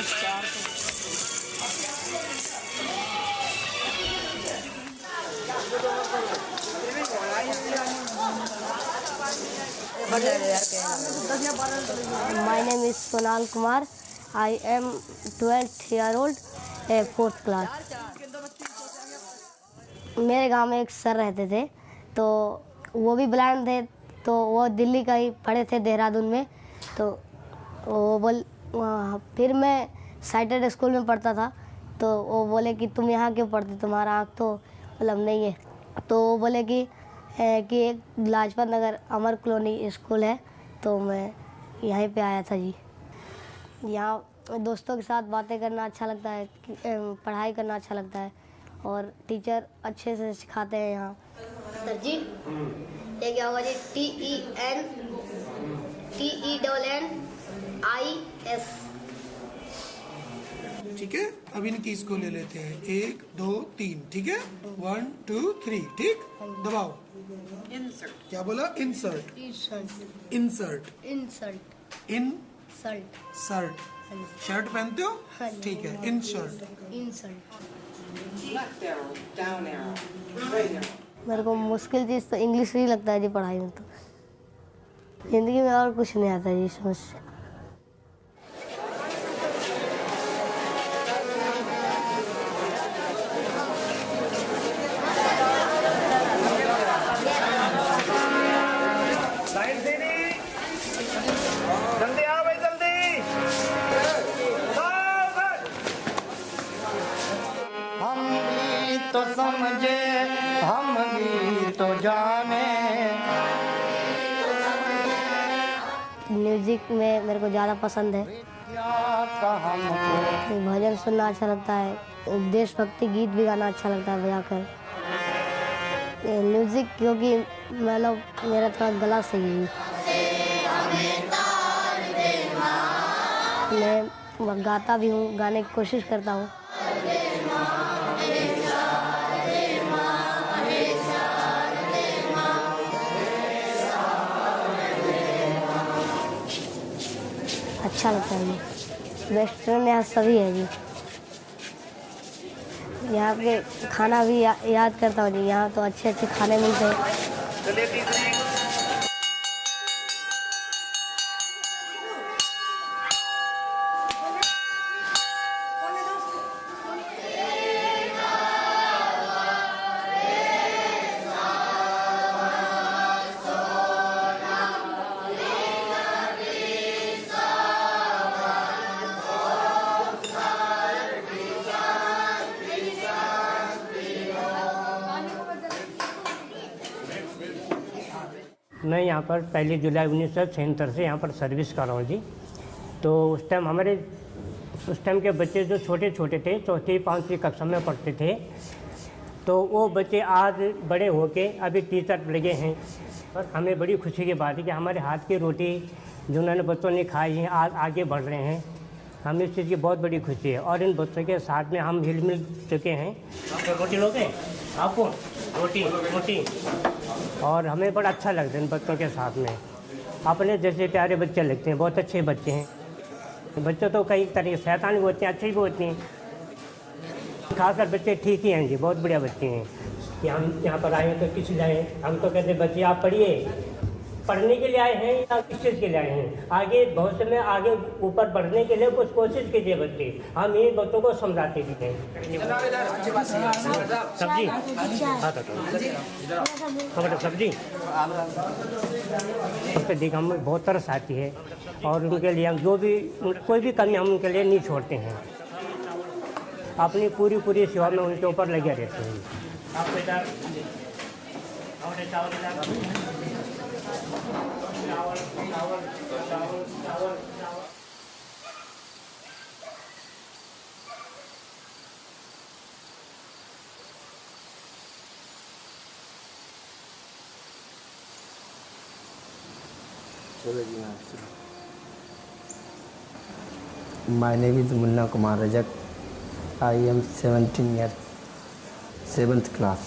My name is Sonal Kumar. I am 12th year old, 4th class. मेरे गांव में एक सर रहते थे, तो वो भी ब्लाइंड थे, तो वो दिल्ली का ही पढ़े थे देहरादून में। तो वो फिर मैं साइटेड स्कूल में पढ़ता था, तो वो बोले कि तुम यहाँ क्यों पढ़ते, तुम्हारा आँख तो मतलब नहीं है। तो वो बोले कि एक लाजपत नगर अमर कॉलोनी स्कूल है, तो मैं यहीं पे आया था जी। यहाँ दोस्तों के साथ बातें करना अच्छा लगता है, पढ़ाई करना अच्छा लगता है, और टीचर अच्छे से सिखाते हैं यहाँ। सर जी ये क्या होगा जी? TENNIS। ठीक है, अब इनकी इसको ले लेते हैं। 1 2 3, ठीक है। 1 2 3, ठीक। दबाओ। इंसर्ट। क्या बोला? Insert. Insert. Insert. Insert. Insert. Shirt. Shirt पहनते हो? ठीक है, इंसर्ट। इंसर्ट। मेरे को मुश्किल चीज़ तो इंग्लिश ही लगता है जी पढ़ाई में। तो जिंदगी में और कुछ नहीं आता जी समझ। जल्दी आओ भाई, जल्दी। हम भी तो समझे, हम भी तो जाने। म्यूजिक में मेरे को ज़्यादा पसंद है। भजन सुनना अच्छा लगता है, देशभक्ति गीत भी गाना अच्छा लगता है बजा कर। म्यूजिक क्योंकि मतलब मेरा थोड़ा गला सही है, मैं गाता भी हूँ, गाने की कोशिश करता हूँ। अच्छा लगता है जी। रेस्टोरेंट यहाँ सभी है जी। यहाँ पे खाना भी याद करता हूँ जी, यहाँ तो अच्छे अच्छे खाने मिलते हैं। मैं यहाँ पर 1 जुलाई 1976 से यहाँ पर सर्विस कर रहा हूँ जी। तो उस टाइम के बच्चे जो छोटे छोटे थे, 4th-5वीं कक्षा में पढ़ते थे, तो वो बच्चे आज बड़े होके अभी टीचर लगे हैं। और हमें बड़ी खुशी की बात है कि हमारे हाथ की रोटी जो उन्होंने बच्चों ने खाई है आज आगे बढ़ रहे हैं। हमें इस चीज़ की बहुत बड़ी खुशी है, और इन बच्चों के साथ में हम हिल मिल चुके हैं। आपको रोटी लोगे? आपको रोटी और हमें बड़ा अच्छा लगता है इन बच्चों के साथ में। अपने जैसे प्यारे बच्चे लगते हैं, बहुत अच्छे बच्चे हैं। बच्चे तो कई तरह के शैतान भी होते हैं, अच्छे भी होते हैं। खासकर बच्चे ठीक ही हैं जी, बहुत बढ़िया बच्चे हैं। कि हम यहाँ पर आए हैं तो किस लिए आए? हम तो कहते बच्चे आप पढ़िए, पढ़ने के लिए आए हैं या किस चीज़ के लिए आए हैं? आगे भविष्य में आगे ऊपर बढ़ने के लिए कुछ कोशिश कीजिए बच्चे। हम इन बच्चों को समझाते भी हैं। सब्जी सब्जी उस पर देखा हमें बहुत तरस आती है, और उनके लिए हम जो भी कोई भी कमी हम उनके लिए नहीं छोड़ते हैं। अपनी पूरी सेवा में उनके ऊपर लगे रहते हैं। आपको इधर My name is Munna Kumar Rajak. I am 17 years, 7th class.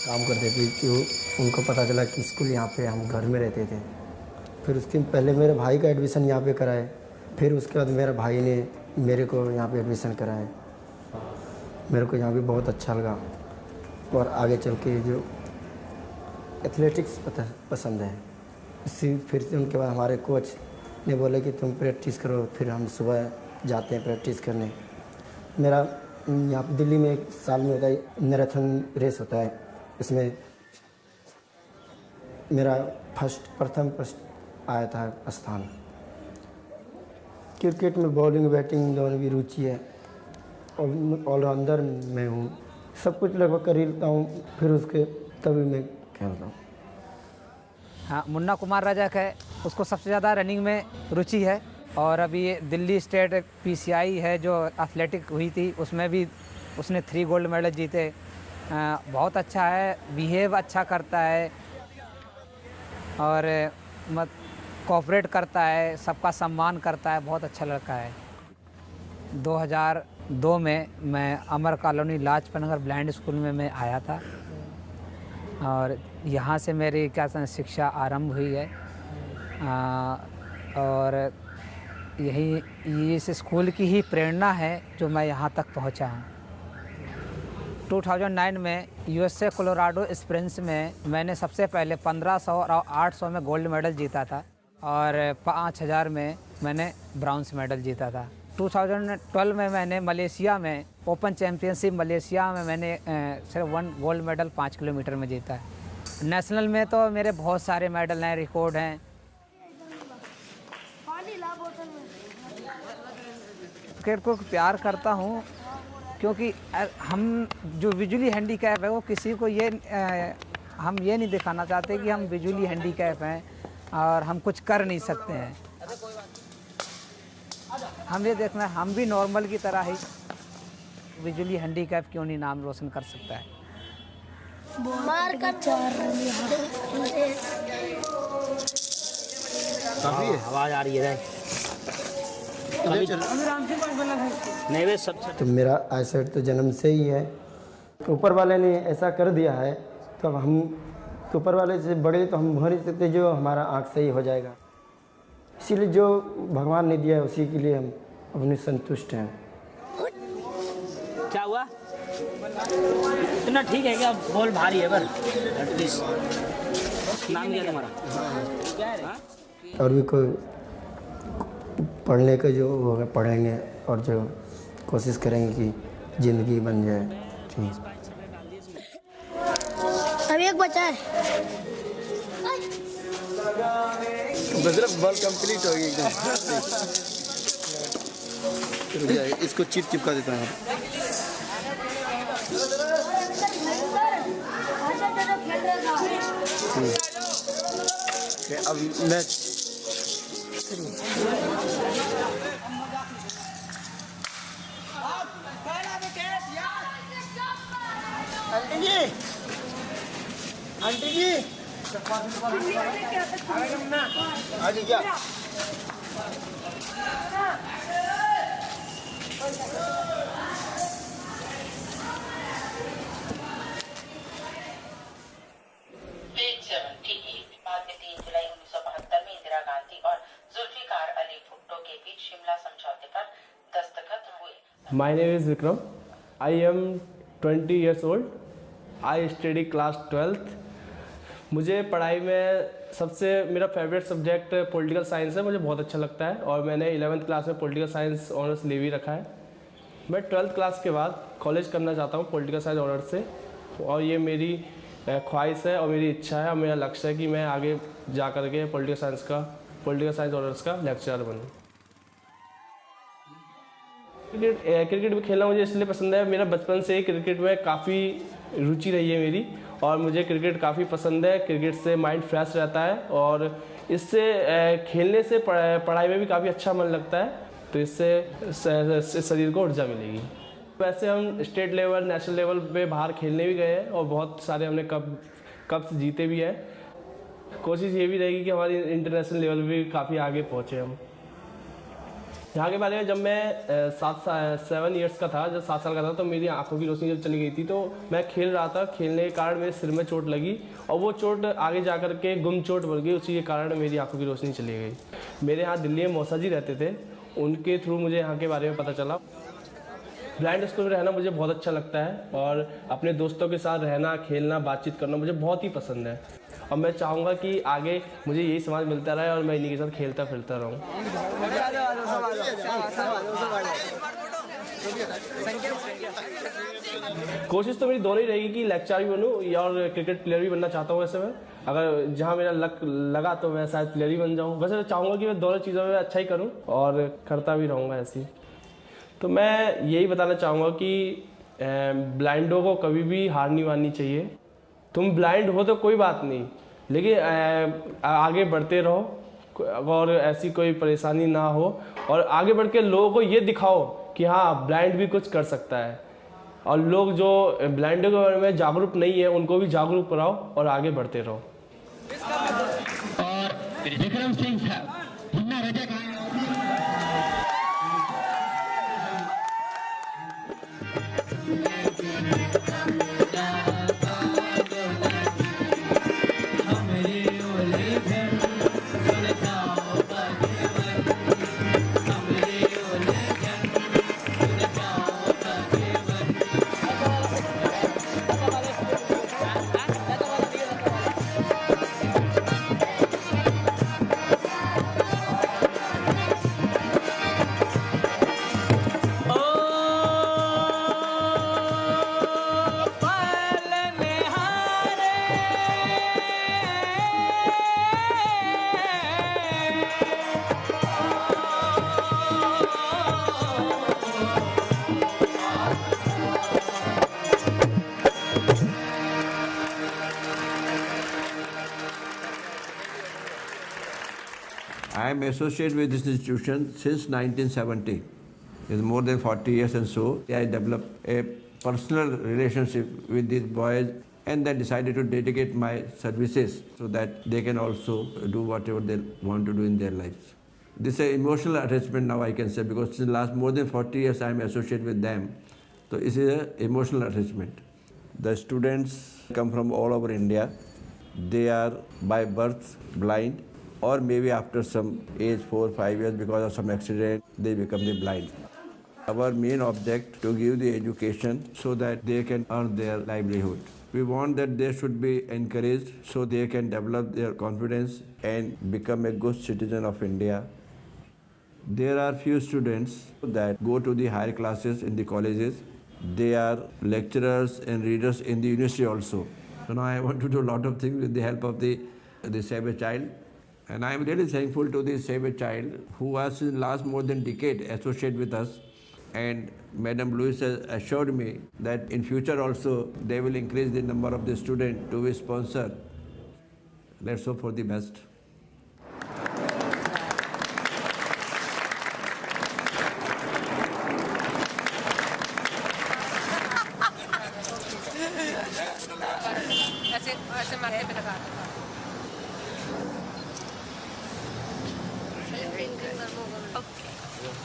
काम करते थे, तो उनको पता चला कि स्कूल यहाँ पे हम घर में रहते थे। फिर उसके पहले मेरे भाई का एडमिशन यहाँ पे कराए, फिर उसके बाद मेरे भाई ने मेरे को यहाँ पे एडमिशन कराए। मेरे को यहाँ भी बहुत अच्छा लगा और आगे चल के जो एथलेटिक्स पसंद है, इसी फिर से उनके बाद हमारे कोच ने बोले कि तुम प्रैक्टिस करो। फिर हम सुबह जाते हैं प्रैक्टिस करने। मेरा यहाँ पे दिल्ली में एक साल में होता है मैराथन रेस होता है, इसमें मेरा प्रथम आया था स्थान। क्रिकेट में बॉलिंग बैटिंग दोनों भी रुचि है और ऑलराउंडर मैं हूँ, सब कुछ लगभग कर ही लेता हूँ, फिर उसके तभी मैं खेलता हूँ। हाँ, मुन्ना कुमार रजक है, उसको सबसे ज़्यादा रनिंग में रुचि है। और अभी ये दिल्ली स्टेट PCI है जो एथलेटिक हुई थी, उसमें भी उसने 3 गोल्ड मेडल जीते। बहुत अच्छा है, बिहेव अच्छा करता है और कोऑपरेट करता है, सबका सम्मान करता है, बहुत अच्छा लड़का है। 2002 में मैं अमर colony Lajpat Nagar blind school में मैं आया था और यहाँ से मेरी शिक्षा आरंभ हुई है। और यही इस स्कूल की ही प्रेरणा है जो मैं यहाँ तक पहुँचा हूँ। 2009 में USA कोलोराडो स्प्रिंग्स में मैंने सबसे पहले 1500 और 800 में गोल्ड मेडल जीता था और 5000 में मैंने ब्राउन्स मेडल जीता था। 2012 में मैंने मलेशिया में ओपन चैम्पियनशिप मलेशिया में मैंने सिर्फ 1 गोल्ड मेडल 5 किलोमीटर में जीता है। नेशनल में तो मेरे बहुत सारे मेडल हैं, रिकॉर्ड हैं। क्रिकेट को प्यार करता हूँ क्योंकि हम जो विजुअली हैंडीकैप है वो किसी को हम ये नहीं दिखाना चाहते कि हम विजुअली हैंडीकैप हैं और हम कुछ कर नहीं सकते हैं। हम ये देखना हम भी नॉर्मल की तरह ही विजुअली हैंडीकैप क्यों नहीं नाम रोशन कर सकता है। आवाज़ आ रही है नहीं वे सब। तो मेरा आईसाइट तो जन्म से ही है, ऊपर वाले ने ऐसा कर दिया है तो अब हम तो ऊपर वाले से बड़े तो हम हो नहीं सकते जो हमारा आँख सही हो जाएगा। इसीलिए जो भगवान ने दिया है उसी के लिए हम अपने संतुष्ट हैं। क्या हुआ इतना ठीक है क्या? बॉल भारी है पर एटलीस्ट। नाम क्या तुम्हारा? और भी कोई पढ़ने का जो होगा पढ़ेंगे और जो कोशिश करेंगे कि ज़िंदगी बन जाए। ठीक, अभी एक बचा है। बॉल कंप्लीट होगी एकदम। इसको चिप चिपका देता है। अब मैच आंटी जी आगे क्या? My name is Vikram. I am 20 years old. I study class 12th. मुझे पढ़ाई में सबसे मेरा फेवरेट सब्जेक्ट पॉलिटिकल साइंस है, मुझे बहुत अच्छा लगता है और मैंने 11th क्लास में पॉलिटिकल साइंस ऑनर्स ले भी रखा है। मैं 12th क्लास के बाद कॉलेज करना चाहता हूँ पॉलिटिकल साइंस ऑनर्स से और ये मेरी ख्वाहिश है और मेरी इच्छा है और मेरा लक्ष्य है कि मैं आगे जा कर के पॉलिटिकल साइंस ऑनर्स का लेक्चरर बनूँ। क्रिकेट भी खेलना मुझे इसलिए पसंद है, मेरा बचपन से ही क्रिकेट में काफ़ी रुचि रही है मेरी और मुझे क्रिकेट काफ़ी पसंद है। क्रिकेट से माइंड फ्रेश रहता है और इससे खेलने से पढ़ाई में भी काफ़ी अच्छा मन लगता है, तो इससे शरीर को ऊर्जा मिलेगी। वैसे हम स्टेट लेवल नेशनल लेवल पे बाहर खेलने भी गए हैं और बहुत सारे हमने कप्स जीते भी हैं। कोशिश ये भी रहेगी कि हमारी इंटरनेशनल लेवल भी काफ़ी आगे पहुँचे हम। यहाँ के बारे में जब मैं 7 ईयर्स का था, जब 7 साल का था, तो मेरी आंखों की रोशनी जब चली गई थी, तो मैं खेल रहा था, खेलने के कारण मेरे सिर में चोट लगी और वो चोट आगे जा कर के गुम चोट बन गई, उसी के कारण मेरी आंखों की रोशनी चली गई। मेरे यहाँ दिल्ली में मौसा जी रहते थे, उनके थ्रू मुझे यहाँ के बारे में पता चला। ब्लाइंड स्कूल में रहना मुझे बहुत अच्छा लगता है और अपने दोस्तों के साथ रहना, खेलना, बातचीत करना मुझे बहुत ही पसंद है और मैं चाहूँगा कि आगे मुझे यही समाज मिलता रहे और मैं इन्हीं के साथ खेलता फिरता रहूँ। कोशिश तो मेरी दोनों ही रहेगी कि लेक्चर भी बनूँ या और क्रिकेट प्लेयर भी बनना चाहता हूँ। वैसे मैं अगर जहाँ मेरा लक लगा तो मैं शायद प्लेयर ही बन जाऊँ। वैसे तो चाहूँगा कि मैं दोनों चीज़ों में अच्छा ही करूँ और करता भी रहूँगा ऐसे ही। तो मैं यही बताना चाहूँगा कि ब्लाइंडों को कभी भी हार नहीं माननी चाहिए। तुम ब्लाइंड हो तो कोई बात नहीं, लेकिन आगे बढ़ते रहो और ऐसी कोई परेशानी ना हो और आगे बढ़ के लोगों को ये दिखाओ कि हाँ ब्लाइंड भी कुछ कर सकता है और लोग जो ब्लाइंडों के बारे में जागरूक नहीं है उनको भी जागरूक कराओ और आगे बढ़ते रहो। और विक्रम सिंह साहब, मुन्ना रजा का I am associated with this institution since 1970. It's more than 40 years, and so I developed a personal relationship with these boys and then decided to dedicate my services so that they can also do whatever they want to do in their lives. This is an emotional attachment now I can say, because since the last more than 40 years I am associated with them. So this is an emotional attachment. The students come from all over India. They are by birth blind, or maybe after some age 4 or 5 years because of some accident they become the blind. Our main object to give the education so that they can earn their livelihood. We want that they should be encouraged so they can develop their confidence and become a good citizen of India. There are few students that go to the higher classes in the colleges. They are lecturers and readers in the university also. So now I want to do a lot of things with the help of the Save a Child. And I am really thankful to the Save a Child, who was in last more than decade associated with us. And Madam Louise has assured me that in future also they will increase the number of the students to be sponsored. Let's hope for the best.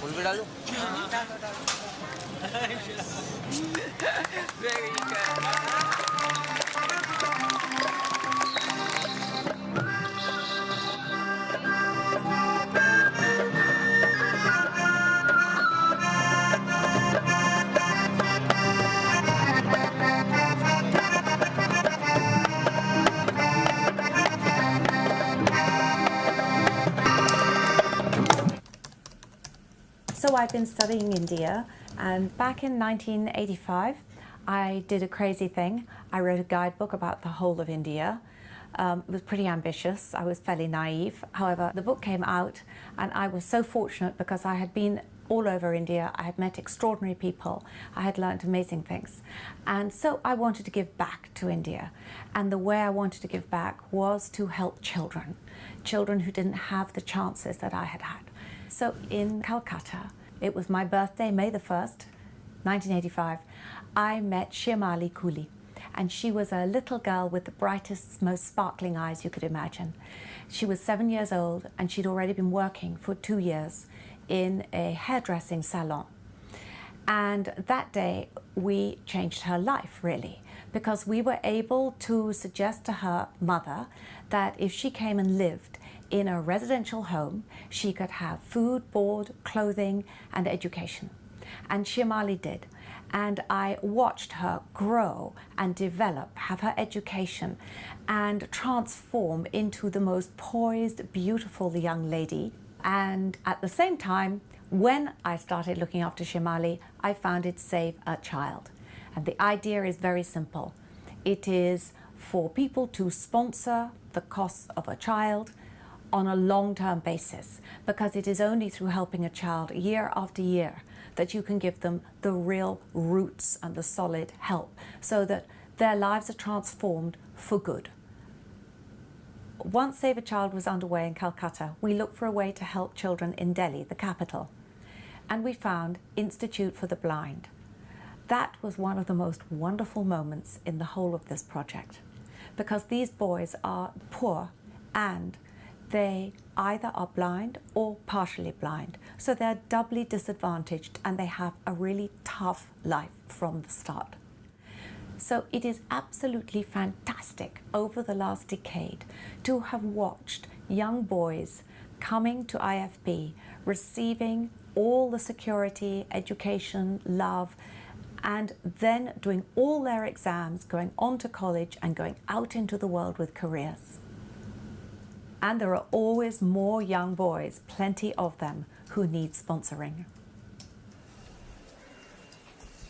फूल भी डालूं? So I've been studying India, and back in 1985 I did a crazy thing. I wrote a guidebook about the whole of India. It was pretty ambitious. I was fairly naive. However, the book came out and I was so fortunate because I had been all over India. I had met extraordinary people. I had learned amazing things. And so I wanted to give back to India. And the way I wanted to give back was to help children, children who didn't have the chances that I had had. So in Calcutta, it was my birthday, May the 1st, 1985, I met Shimali Cooley. And she was a little girl with the brightest, most sparkling eyes you could imagine. She was 7 years old and she'd already been working for 2 years in a hairdressing salon. And that day we changed her life, really, because we were able to suggest to her mother that if she came and lived in a residential home, she could have food, board, clothing, and education. And Shimali did. And I watched her grow and develop, have her education, and transform into the most poised, beautiful young lady. And at the same time, when I started looking after Shimali, I founded Save a Child. And the idea is very simple. It is for people to sponsor the costs of a child on a long-term basis, because it is only through helping a child year after year that you can give them the real roots and the solid help so that their lives are transformed for good. Once Save a Child was underway in Calcutta, we looked for a way to help children in Delhi, the capital, and we found Institute for the Blind. That was one of the most wonderful moments in the whole of this project, because these boys are poor and they either are blind or partially blind, so they're doubly disadvantaged and they have a really tough life from the start. So it is absolutely fantastic over the last decade to have watched young boys coming to IFB, receiving all the security, education, love, and then doing all their exams, going on to college and going out into the world with careers. And there are always more young boys, plenty of them, who need sponsoring.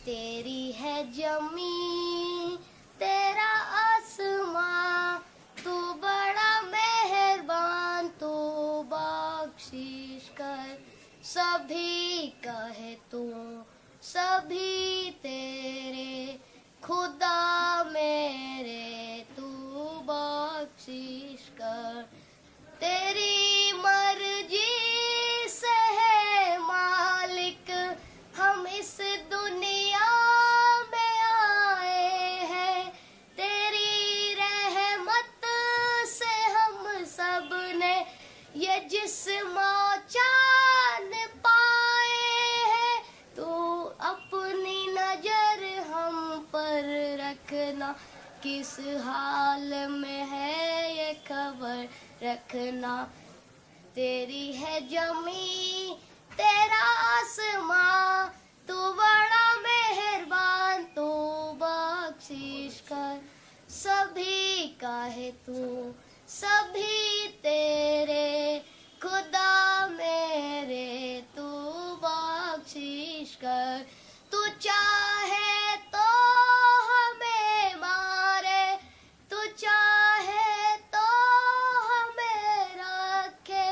तेरी है जमी तेरा आसमां तू बड़ा मेहरबान तू बख्शिश कर सभी का है तू सभी तेरे खुदा मेरे तू बख्शिश कर तेरी मर्जी से है मालिक हम इस दुनिया में आए हैं तेरी रहमत से हम सब ने ये जिस्म जान पाए हैं तू अपनी नजर हम पर रखना किस हाल में है ये खबर रखना तेरी है जमी तेरा आसमां तू बड़ा मेहरबान तू बख्शिश कर सभी का है तू सभी तेरे खुदा मेरे तू बख्शिश कर तू चाहे तो हमें मारे तू चाहे तो हमें रखे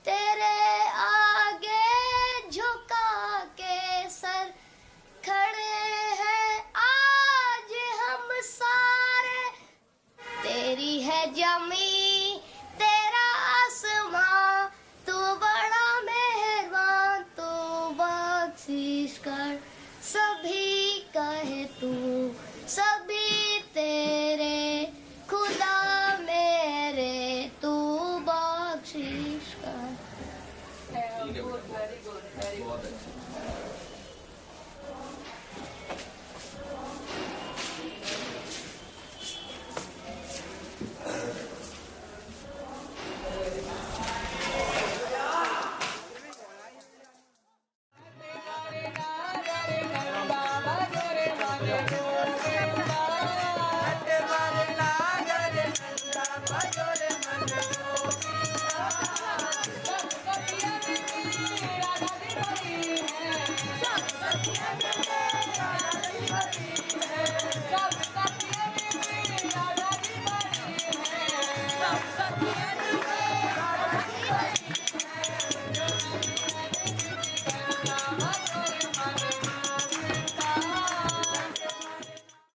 तेरे आगे झुका के सर खड़े हैं आज हम सारे तेरी है जमी तेरा आसमां तू बड़ा मेहरबान तू बख्शिश कर सभी का है तू सभी तेरे खुदा मेरे तू बख्शिश कर